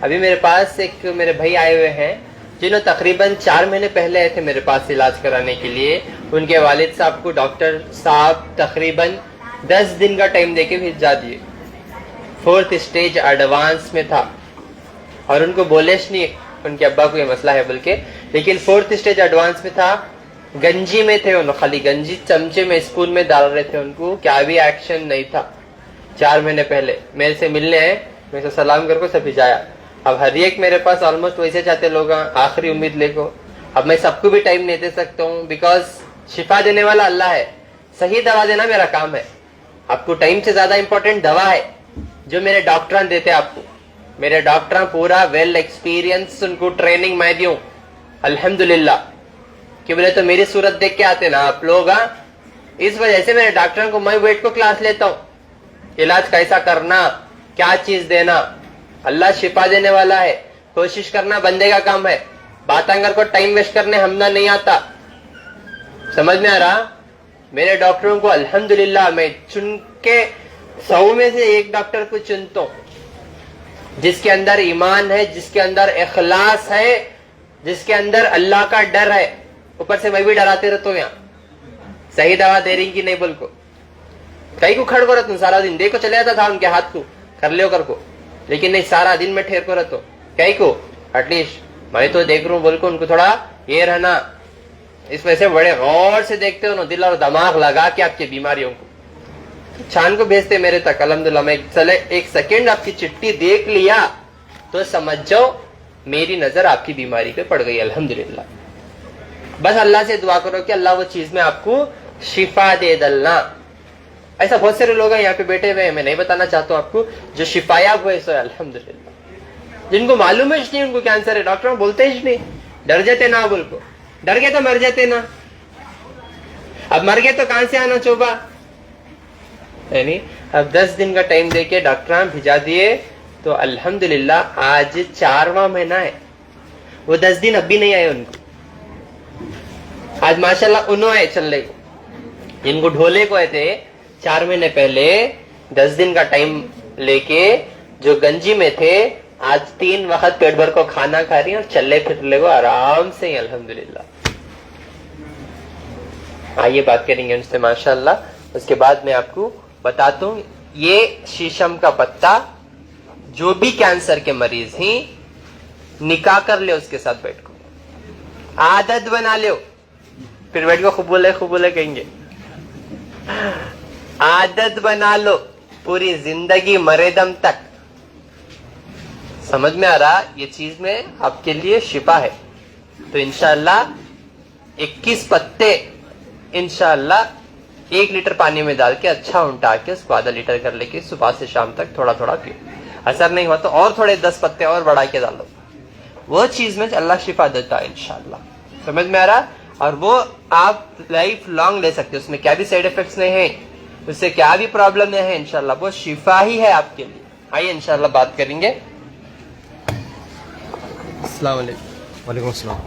ابھی میرے پاس ایک میرے بھائی آئے ہوئے ہیں جنہوں تقریباً 4 مہینے پہلے آئے تھے میرے پاس علاج کرانے کے لیے. ان کے والد صاحب کو ڈاکٹر صاحب تقریباً 10 دن کا ٹائم دے کے بھیجا دیے. 4th اسٹیج ایڈوانس میں تھا اور ان کو بولش نہیں ان کے ابا کو یہ مسئلہ ہے بلکہ, لیکن 4th اسٹیج ایڈوانس میں تھا. گنجی میں تھے انہوں, خالی گنجی چمچے میں اسپون میں ڈال رہے تھے. ان کو کیا بھی ایکشن نہیں تھا. 4 مہینے پہلے میرے سے ملنے ہیں, میں سے سلام کر کو سب بھیجایا. اب ہر ایک میرے پاس آلموسٹ ویسے چاہتے لوگ آخری امید لے کو. اب میں سب کو بھی ٹائم نہیں دے سکتا ہوں بیکاز شفا دینے والا اللہ ہے, صحیح دوا دینا میرا کام ہے. آپ کو ٹائم سے زیادہ امپورٹنٹ دوا ہے جو میرے ڈاکٹران دیتے ہیں آپ کو. میرے ڈاکٹران پورا ویل ایکسپیرینس, ان کو ٹریننگ میں دیوں الحمدللہ. کہ بولے تو میری صورت دیکھ کے آتے نا آپ لوگ. اس وجہ سے میرے ڈاکٹران کو میں ویٹ کو کلاس لیتا ہوں, علاج کیسا کرنا, کیا چیز دینا. اللہ شفا دینے والا ہے, کوشش کرنا بندے کا کام ہے. باتانگر کو ٹائم ویسٹ کرنے ہمنا نہیں آتا. سمجھ میں آ رہا؟ میرے ڈاکٹروں کو الحمدللہ میں چن کے 100 میں سے ایک ڈاکٹر کو چنتا ہوں جس کے اندر ایمان ہے, جس کے اندر اخلاص ہے, جس کے اندر اللہ کا ڈر ہے. اوپر سے میں بھی ڈراتے رہتا ہوں یہاں صحیح دوا دے رہی کہ نہیں بول کو. کئی کو کھڑ کو رہتا ہوں سارا دن, دیکھو چلے جاتا تھا ان کے ہاتھ کو کر لو کر کو, لیکن نہیں سارا دن میں ٹھہر کو رہتا ہوں. کئی کو ایٹ لیسٹ میں تو دیکھ رہا ہوں بول کو ان کو تھوڑا یہ رہنا. اس وجہ سے بڑے غور سے دیکھتے ہو نا, دل اور دماغ لگا کے آپ کی بیماریوں کو چھان کو بھیجتے میرے تک. الحمدللہ میں چلے 1 سیکنڈ آپ کی چٹھی دیکھ لیا تو سمجھ جاؤ میری نظر آپ کی بیماری پہ پڑ گئی الحمدللہ. بس اللہ سے دعا کرو کہ اللہ وہ چیز میں آپ کو شفا دے ڈالنا. ایسا بہت سارے لوگ ہیں یہاں پہ بیٹھے ہوئے ہیں, میں نہیں بتانا چاہتا ہوں آپ کو, جو شفایاب ہوئے سو الحمدللہ. جن کو معلوم ہے نہیں ان کو کینسر ہے, ڈاکٹر بولتے ہی نہیں, ڈر جاتے نا بول کو. ڈر گئے تو مر جاتے نا, اب مر گئے تو کہاں سے آنا چوبا. یعنی اب 10 دن کا ٹائم دے کے ڈاکٹر بھیجا دیے تو الحمدللہ آج 4واں مہینہ ہے. وہ 10 دن اب بھی نہیں آئے ان کو. آج ماشاءاللہ انہوں آئے چلنے کو, جن کو ڈھولے کو آئے تھے 4 مہینے پہلے 10 دن کا ٹائم لے کے, جو گنجی میں تھے آج 3 وقت پیٹ بھر کو کھانا کھا رہی ہیں اور چلے پھر لے کو آرام سے الحمدللہ. آئیے بات کریں گے ان سے ماشاءاللہ. اس کے بعد میں آپ کو بتاتا ہوں, یہ شیشم کا پتا جو بھی کینسر کے مریض ہیں نکاح کر لے اس کے ساتھ بیٹھ کو, عادت بنا لو. پھر بیٹھ کو خوب بولے کہیں گے, عادت بنا لو پوری زندگی مرے دم تک. سمجھ میں آ رہا یہ چیز میں آپ کے لیے شفا ہے. تو انشاءاللہ 21 پتے انشاءاللہ 1 لیٹر پانی میں ڈال کے اچھا انٹا کے اس کو آدھا لیٹر کر لے کے صبح سے شام تک تھوڑا تھوڑا پیو. اثر نہیں ہوا تو اور تھوڑے 10 پتے اور بڑھا کے ڈالو. وہ چیز میں اللہ شفا دیتا ہے انشاءاللہ. سمجھ میں آ رہا؟ اور وہ آپ لائف لانگ لے سکتے, اس میں کیا بھی سائیڈ افیکٹس نہیں ہیں, اس سے کیا بھی پرابلم نہیں ہے انشاءاللہ. وہ شفا ہی ہے آپ کے لیے. آئیے انشاءاللہ بات کریں گے. السلام علیکم. وعلیکم السلام.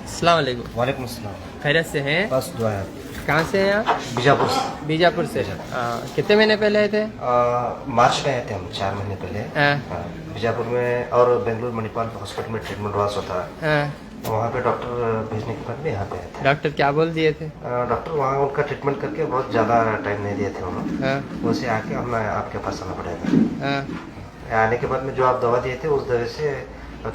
السلام علیکم. وعلیکم السلام. خیریت سے ہیں؟ بس دعا ہے. کہاں سے ہیں آپ؟ بیجاپور سے. بیجاپور سے. کتنے مہینے پہلے آئے تھے؟ مارچ میں آئے تھے ہم 4 مہینے پہلے. بیجاپور میں اور بنگلور منی پال ہاسپٹل میں ٹریٹمنٹ ہوا ہوتا ہے. وہاں پہ ڈاکٹر بھیجنے کے بعد میں یہاں پہ آئے تھے. ڈاکٹر کیا بول دیے تھے؟ ڈاکٹر وہاں ان کا ٹریٹمنٹ کر کے بہت زیادہ ٹائم نہیں دیے تھے انہوں. ویسے آ کے ہمیں آپ کے پاس آنا پڑے گا. آنے کے بعد میں جو آپ دوا دیے تھے اس دوا سے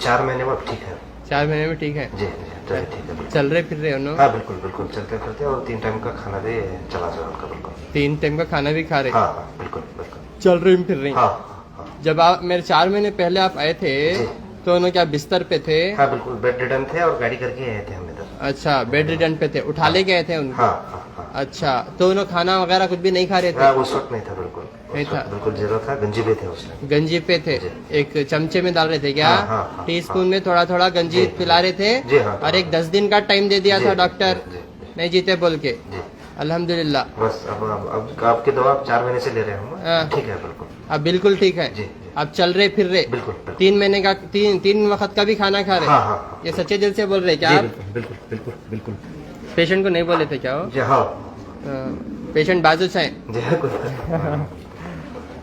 4 مہینے میں ٹھیک ہے. 4 مہینے میں ٹھیک ہے؟ جی ٹھیک ہے. چل رہے پھر رہے انہوں؟ ہاں بالکل چلتے پھرتے, اور 3 ٹائم کا کھانا بھی چلا جائے ان کا. بالکل 3 ٹائم کا کھانا بھی کھا رہے؟ ہاں بالکل. چل رہے پھر رہے. ہاں. جب آپ میرے 4 مہینے پہلے آپ آئے تھے تو انہوں کیا بستر پہ تھے؟ ہاں بالکل بیڈ ریڈن تھے اور گاڑی کر کے آئے تھے ہم ادھر. اچھا بیڈ ریڈن پہ تھے, اٹھا لے گئے تھے ان کو؟ ہاں. اچھا تو انہوں کھانا وغیرہ کچھ بھی نہیں کھا رہے تھے؟ اس وقت نہیں تھا. بالکل نہیں تھا. بالکل زیرو تھا. گنجی بھی تھے اس میں. گنجی پہ تھے. ایک چمچے میں ڈال رہے تھے کیا؟ ٹی اسپون میں تھوڑا تھوڑا گنجی پلا رہے تھے. اور ایک 10 دن کا ٹائم دے دیا تھا ڈاکٹر نہیں جیتے بول کے. الحمدللہ. بس اب آپ کی دوا 4 مہینے سے لے رہے ہیں. ٹھیک ہے بالکل. اب بالکل ٹھیک ہے. اب چل رہے پھر رہے. بالکل. 3 مہینے کا 3 وقت کا بھی کھانا کھا رہے. ہاں. یہ سچے دل سے بول رہے کیا آپ؟ بالکل. پیشنٹ کو نہیں بولے تھے کیا وہ؟ جی ہاں. پیشنٹ بازو سے ہیں.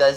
10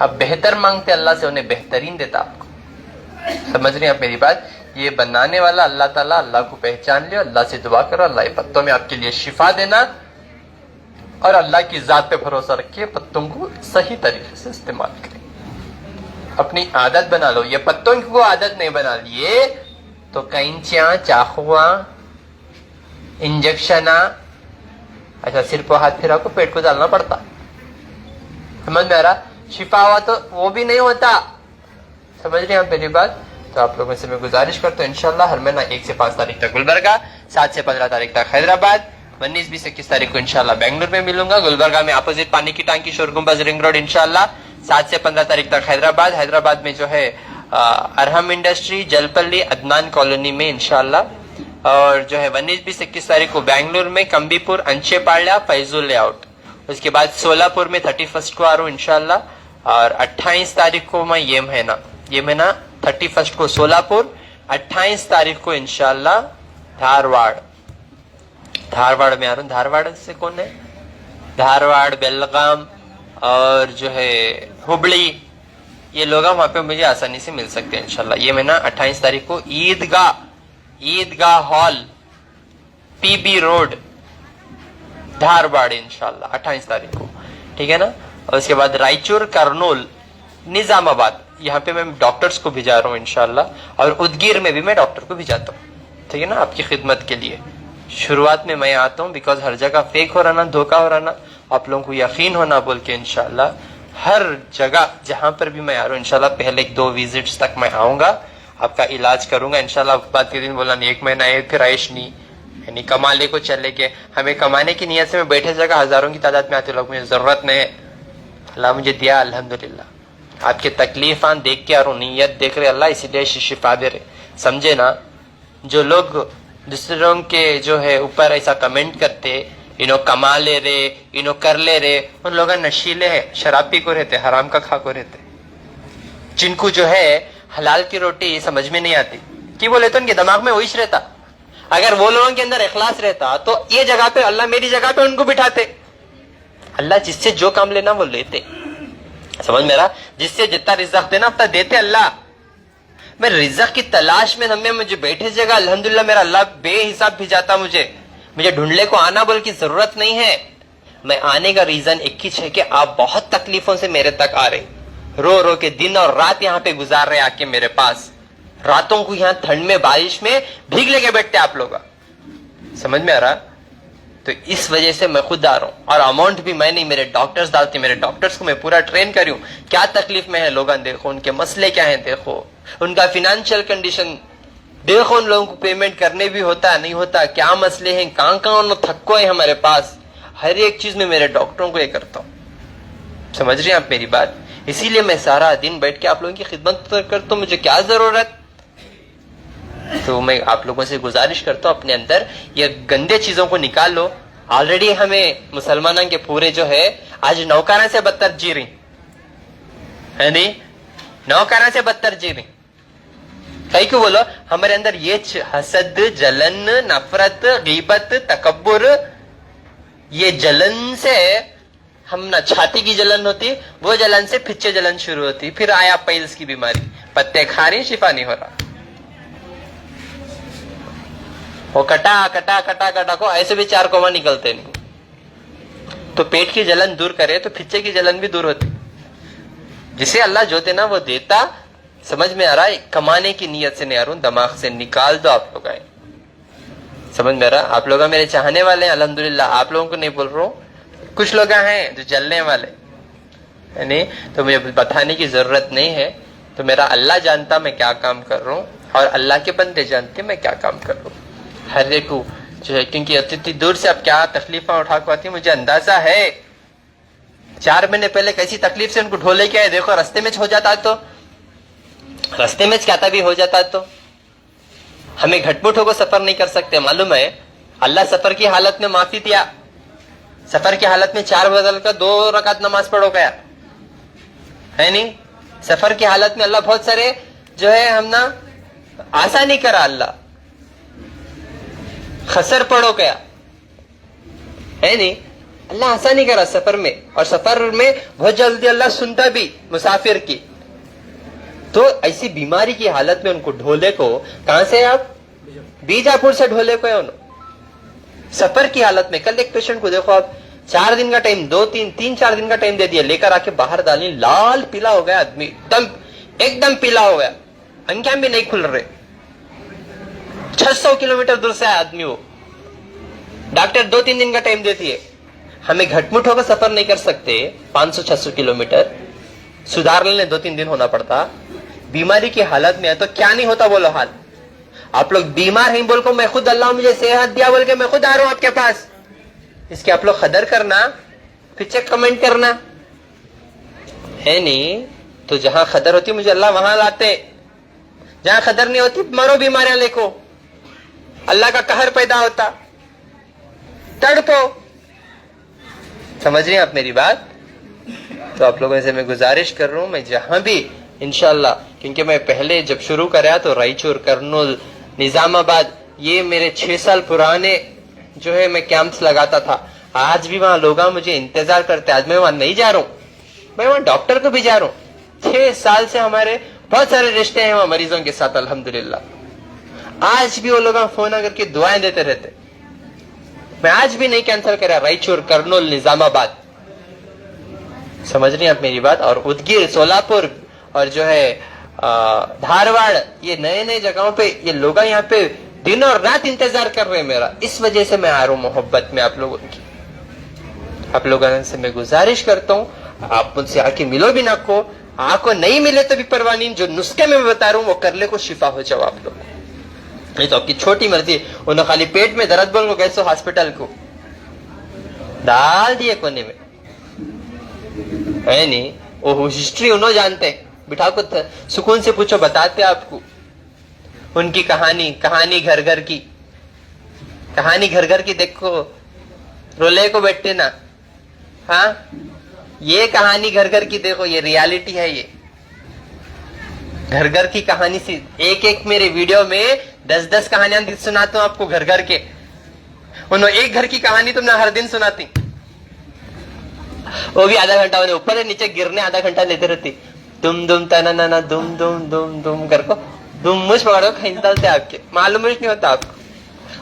آپ بہتر مانگتے اللہ سے انہیں بہترین دیتا آپ کو. سمجھ رہے ہیں آپ میری بات؟ یہ بنانے والا اللہ تعالیٰ, اللہ کو پہچان لو, اللہ سے دعا کرو اللہ پتوں میں آپ کے لیے شفا دینا, اور اللہ کی ذات پہ بھروسہ رکھیے, پتوں کو صحیح طریقے سے استعمال کریں, اپنی عادت بنا لو. یہ پتوں کی کو عادت نہیں بنا لیے تو کینچیاں, چاقواں, انجیکشن, اچھا صرف وہ ہاتھ پھرا کو پیٹ کو ڈالنا پڑتا. سمجھ میں آ رہا؟ شفا ہوا تو وہ بھی نہیں ہوتا. سمجھ رہے ہیں آپ میری بات؟ تو آپ لوگوں سے میں گزارش کرتا ہوں انشاءاللہ ہر مہینہ 1 سے 5 تاریخ تک گلبرگہ, 7 سے 15 تاریخ تک حیدرآباد, 19, 20, 21 تاریخ کو انشاءاللہ بنگلور میں ملوں گا. گلبرگہ میں اپوزٹ پانی کی ٹانکی, شور گنبد, رنگ روڈ انشاءاللہ. 7 سے 15 تاریخ تک حیدرآباد میں جو ہے ارہم انڈسٹری, جلپلی, عدنان کالونی میں انشاءاللہ. اور جو ہے 19, 20, 21 تاریخ کو بنگلور میں کمبی پور, انچے پاڑیا, فیضول لے آؤٹ. اس کے بعد سولہ پور میں 31 کو آ رہا ہوں انشاءاللہ. اور 28 تاریخ کو میں یہ مہینہ 31 کو سولہ پور, 28 تاریخ کو انشاءاللہ دھارواڑ میں آ رہا ہوں. دھارواڑ سے کون ہے؟ دھارواڑ, بیلگام اور جو ہے ہبلی, یہ لوگ وہاں پہ مجھے آسانی سے مل سکتے ہیں انشاءاللہ. یہ مہینہ 28 تاریخ کو عیدگاہ hall, P be road, Dharwad انشاءاللہ 28 تاریخ کو, ٹھیک ہے نا. اور اس کے بعد رائچور, کرنول, نظام آباد, یہاں پہ میں ڈاکٹرز کو بھیجا رہا ہوں انشاءاللہ. اور ادگیر میں بھی میں ڈاکٹر کو بھیجاتا ہوں, ٹھیک ہے نا, آپ کی خدمت کے لیے. شروعات میں میں آتا ہوں بیکاز ہر جگہ فیک ہو رہا نا, دھوکہ ہو رہا نا, آپ لوگوں کو یقین ہونا بول کے انشاءاللہ ہر جگہ جہاں پر بھی میں آ رہا ہوں انشاءاللہ پہلے 2 وزٹس تک میں آؤں گا, آپ کا علاج کروں گا انشاءاللہ. بات کے دن بولا نہیں 1 مہینہ ہے پھر عائش نہیں, یعنی کما لے کو چلے کے, ہمیں کمانے کی نیت سے میں بیٹھے جگہ ہزاروں کی تعداد میں آتے لوگ, مجھے ضرورت نہیں ہے, اللہ مجھے دیا الحمدللہ. آپ کے تکلیفان دیکھ کے آ رہا ہوں, نیت دیکھ رہے اللہ, اسی لیے شفا دے رہے. سمجھے نا؟ جو لوگ دوسروں کے جو ہے اوپر ایسا کمنٹ کرتے, انہوں کما لے رہے, انہوں کر لے رہے, ان لوگ نشیلے ہیں, شراب پی کو رہتے, حرام کا کھا کو رہتے, جن کو جو ہے حلال کی روٹی سمجھ میں نہیں آتی. کی بولے تو ان کے دماغ میں وہیش رہتا. اگر وہ لوگوں کے اندر اخلاص رہتا تو یہ جگہ پہ اللہ میری جگہ پہ ان کو بٹھاتے. اللہ جس سے جو کام لینا وہ لیتے. سمجھ میرا؟ جس سے جتنا رزق دینا اتنا دیتے اللہ. میں رزق کی تلاش میں مجھے بیٹھے جگہ الحمدللہ میرا اللہ بے حساب بھیجاتا. مجھے ڈھونڈنے کو آنا بول کی ضرورت نہیں ہے. میں آنے کا ریزن ایک ہی ہے کہ آپ بہت تکلیفوں سے میرے تک آ رہے, رو رو کے دن اور رات یہاں پہ گزار رہے آ کے میرے پاس. راتوں کو یہاں ٹھنڈ میں بارش میں بھیگ لے کے بیٹھتے آپ لوگ. سمجھ میں آ رہا؟ تو اس وجہ سے میں خود آ رہا ہوں. اور اماؤنٹ بھی میں نہیں, میرے ڈاکٹرز ڈالتے, میرے ڈاکٹرز کو میں پورا ٹرین کری ہوں. کیا تکلیف میں ہے لوگاں دیکھو, ان کے مسئلے کیا ہیں دیکھو, ان کا فائنینشیل کنڈیشن دیکھو, ان لوگوں کو پیمنٹ کرنے بھی ہوتا نہیں ہوتا, کیا مسئلے ہیں, کہاں تھکو ہیں ہمارے پاس. ہر ایک چیز میں میرے ڈاکٹروں کو یہ کرتا ہوں. سمجھ رہے ہیں آپ میری بات؟ اسی لیے میں سارا دن بیٹھ کے آپ لوگوں کی خدمت کرتا ہوں. مجھے کیا ضرورت؟ تو میں آپ لوگوں سے گزارش کرتا ہوں اپنے اندر یہ گندے چیزوں کو نکال لو. آلریڈی ہمیں مسلمانوں کے پورے جو ہے آج نوکروں سے بدتر جی رہی ہے, نہیں نوکروں سے بدتر جی رہی. کئی کو بولو ہمارے اندر یہ حسد, جلن, نفرت, غیبت, تکبر, یہ جلن سے ہم نہ چھاتی کی جلن ہوتی, وہ جلن سے پھچے جلن شروع ہوتی, پھر آیا پیلس کی بیماری, پتے کھا رہی شفا نہیں ہو رہا. وہ کٹا کٹا کٹا کٹا کو ایسے بھی 4 کوما نکلتے نہیں. تو پیٹ کی جلن دور کرے تو پھچے کی جلن بھی دور ہوتی. جسے اللہ جو دینا وہ دیتا. سمجھ میں آ رہا ہے؟ کمانے کی نیت سے نہیں آ رہا ہوں, دماغ سے نکال دو آپ لوگ. آئے سمجھ میں آ رہا؟ آپ لوگ میرے چاہنے والے ہیں الحمدللہ, آپ لوگوں کو نہیں بول رہا ہوں. کچھ لوگ ہیں جو جلنے والے نہیں, تو مجھے بتانے کی ضرورت نہیں ہے. تو میرا اللہ جانتا میں کیا کام کر رہا ہوں, اور اللہ کے بندے جانتے میں کیا کام کر رہا ہوں. ہر ایک کو جو ہے, کیونکہ اتنی دور سے اب کیا تکلیفیں اٹھا کو آتی مجھے اندازہ ہے. 4 مہینے پہلے کیسی تکلیف سے ان کو ڈھولے کے آئے, دیکھو رستے میں ہو جاتا, تو رستے میں کیا بھی ہو جاتا, تو ہمیں گھٹ پٹ ہو کو سفر نہیں کر سکتے. معلوم ہے اللہ سفر کی حالت میں معافی دیا. سفر کی حالت میں 4 بدل کا 2 رکعت نماز پڑھو گیا ہے نہیں. سفر کی حالت میں اللہ بہت سارے جو ہے ہم نا آسانی کرا, اللہ خسر پڑھو گیا ہے نہیں. اللہ آسانی کرا سفر میں, اور سفر میں بہت جلدی اللہ سنتا بھی مسافر کی. تو ایسی بیماری کی حالت میں ان کو ڈھولے کو, کہاں سے آپ, بیجاپور سے ڈھولے کو ہے انہوں, سفر کی حالت میں. کل ایک پیشنٹ کو دیکھو آپ, 4 دن کا ٹائم, 3-4 دن کا ٹائم دے دیا, لے کر آ کے باہر ڈالی, لال پیلا ہو گیا آدمی, ایک دم پیلا ہو گیا, انکھیں بھی نہیں کھل رہے. 600 کلومیٹر دور سے آیا آدمی وہ. ڈاکٹر 2-3 دن کا ٹائم دیتی ہے. ہمیں گھٹ مٹ ہو کر سفر نہیں کر سکتے 500-600 کلومیٹر, سدھار لینے 2-3 دن ہونا پڑتا. بیماری کی حالت میں ہے تو کیا نہیں ہوتا بولو حال. آپ لوگ بیمار ہیں بول کو میں خود, اللہ مجھے صحت دیا بول کے میں خود آ رہا ہوں آپ کے پاس, اس کے آپ لوگ قدر کرنا, پھر چیک کمنٹ کرنا ہے نہیں. تو جہاں قدر ہوتی مجھے اللہ وہاں لاتے, جہاں قدر نہیں ہوتی مرو بیماریاں لے کو, اللہ کا قہر پیدا ہوتا, تڑپو. سمجھ رہے ہیں آپ میری بات؟ تو آپ لوگوں سے میں گزارش کر رہا ہوں, میں جہاں بھی انشاءاللہ, کیونکہ میں پہلے جب شروع کرا تو رائچور, کرنول, نظام آباد, یہ میرے 6 سال پرانے جو ہے میں کیمپس لگاتا تھا. آج بھی وہاں لوگ مجھے انتظار کرتے, آج میں وہاں نہیں جا رہا ہوں, میں وہاں ڈاکٹر کو بھی جا رہا ہوں. 6 سال سے ہمارے بہت سارے رشتے ہیں وہاں مریضوں کے ساتھ الحمدللہ. آج بھی وہ لوگ فون کر کے دعائیں دیتے رہتے. میں آج بھی نہیں کینسل کرا رائچور, کرنول, نظام آباد. سمجھ رہی ہیں آپ میری بات؟ اور ادگیر, سولاپور اور جو ہے دھارواڑ, یہ نئے نئے جگہوں پہ یہ لوگ یہاں پہ دن اور رات انتظار کر رہے ہیں میرا. اس وجہ سے میں آ رہا ہوں محبت میں آپ لوگوں کی. آپ لوگوں سے میں گزارش کرتا ہوں, آپ مجھ سے آ کے ملو بھی نہ کو, آ کو نہیں ملے تو بھی پرواہ نہیں, جو نسخے میں بتا رہا ہوں وہ کر لے کو شفا ہو جاؤ آپ لوگ. یہ تو آپ کی چھوٹی مرضی. انہوں خالی پیٹ میں درد بول کو گئے سو ہاسپٹل کو ڈال دیے کونے میں ہے نہیں, وہ ہسٹری انہوں جانتے ہیں. بٹھا کو سکون سے پوچھو, بتاتے آپ کو ان کی کہانی گھر گھر کی کہانی, گھر گھر کی. دیکھو رولے کو بیٹھتے نا, ہاں یہ کہانی گھر گھر کی دیکھو, یہ ریالٹی ہے. یہ گھر گھر کی کہانی سی, ایک میرے ویڈیو میں 10 کہانیاں سناتا ہوں آپ کو گھر گھر کے. انہوں ایک گھر کی کہانی تم نے ہر دن سناتی, وہ بھی آدھا گھنٹہ, انہیں اوپر نیچے گرنے آدھا گھنٹہ لیتے رہتی. دم دم تنا نا دم دم دم دم کر کو دم مجھ پکڑو کہیں ڈالتے آپ کے, معلوم نہیں ہوتا آپ کو.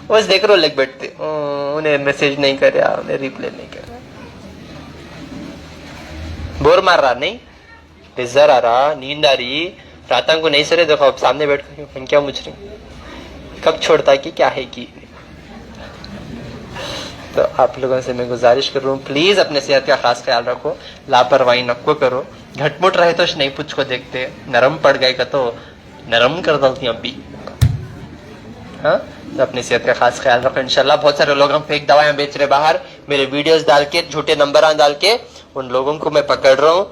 بس دیکھ رہو لگ بیٹھتے, انہیں میسج نہیں کریا, انہیں ریپلے نہیں کرا, بور مار رہا نہیں, ڈزر آ رہا, نیند آ رہی, راتوں کو نہیں سرے. دیکھو اب سامنے بیٹھ کر کیا مجھ رہی, کب چھوڑتا کہ کیا ہے کی. تو آپ لوگوں سے میں گزارش کر رہا ہوں, پلیز اپنے صحت کا خاص خیال رکھو, لاپرواہی نہ کرو. گھٹ مٹ رہے تو نہیں پوچھ کو دیکھتے, نرم پڑ گئے کا تو نرم کر دلتی اب بھی. ہاں تو اپنی صحت کا خاص خیال رکھو. انشاءاللہ بہت سارے لوگ ہم فیک دوائیں بیچ رہے باہر, میرے ویڈیوز ڈال کے, جھوٹے نمبر ڈال کے, ان لوگوں کو میں پکڑ رہا ہوں.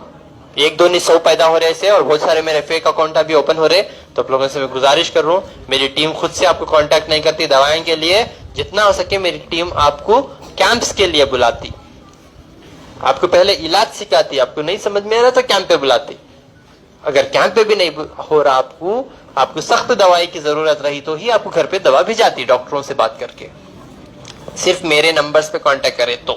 1-2 نہیں 100 پیدا ہو رہے ایسے, اور بہت سارے میرے فیک اکاؤنٹ بھی اوپن ہو رہے. تو آپ لوگوں سے میں گزارش کر رہا ہوں, میری ٹیم خود سے آپ کو کانٹیکٹ نہیں کرتی دوائیں کے لیے. جتنا ہو سکے میری ٹیم آپ کو کیمپس کے لیے بلاتی, آپ کو پہلے علاج سکھاتی. آپ کو نہیں سمجھ میں آ رہا تو کیمپ پہ بلاتی. اگر کیمپ پہ بھی نہیں ہو رہا آپ کو سخت دوائی کی ضرورت رہی تو ہی آپ کو گھر پہ دوا بھی جاتی ڈاکٹروں سے بات کر کے. صرف میرے نمبرز پہ کانٹیکٹ کرے تو.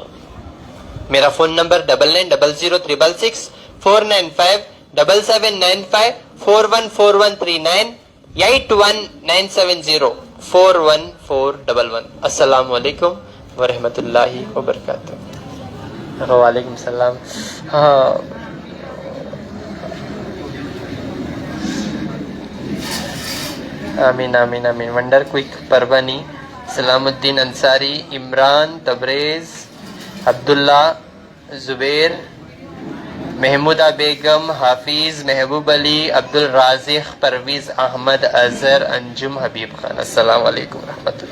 میرا فون نمبر 990066 495 7795 414139 81 970 41411. السلام علیکم ورحمۃ اللہ وبرکاتہ. وعلیکم السلام. ہاں آمین آمین آمین. ونڈر کوئک پربانی, سلام الدین انصاری, عمران, تبریز, عبداللہ, زبیر, محمودہ بیگم, حافظ, محبوب علی, عبد الرازق, پرویز احمد, اظہر, انجم, حبیب خان. السلام علیکم ورحمۃ اللہ.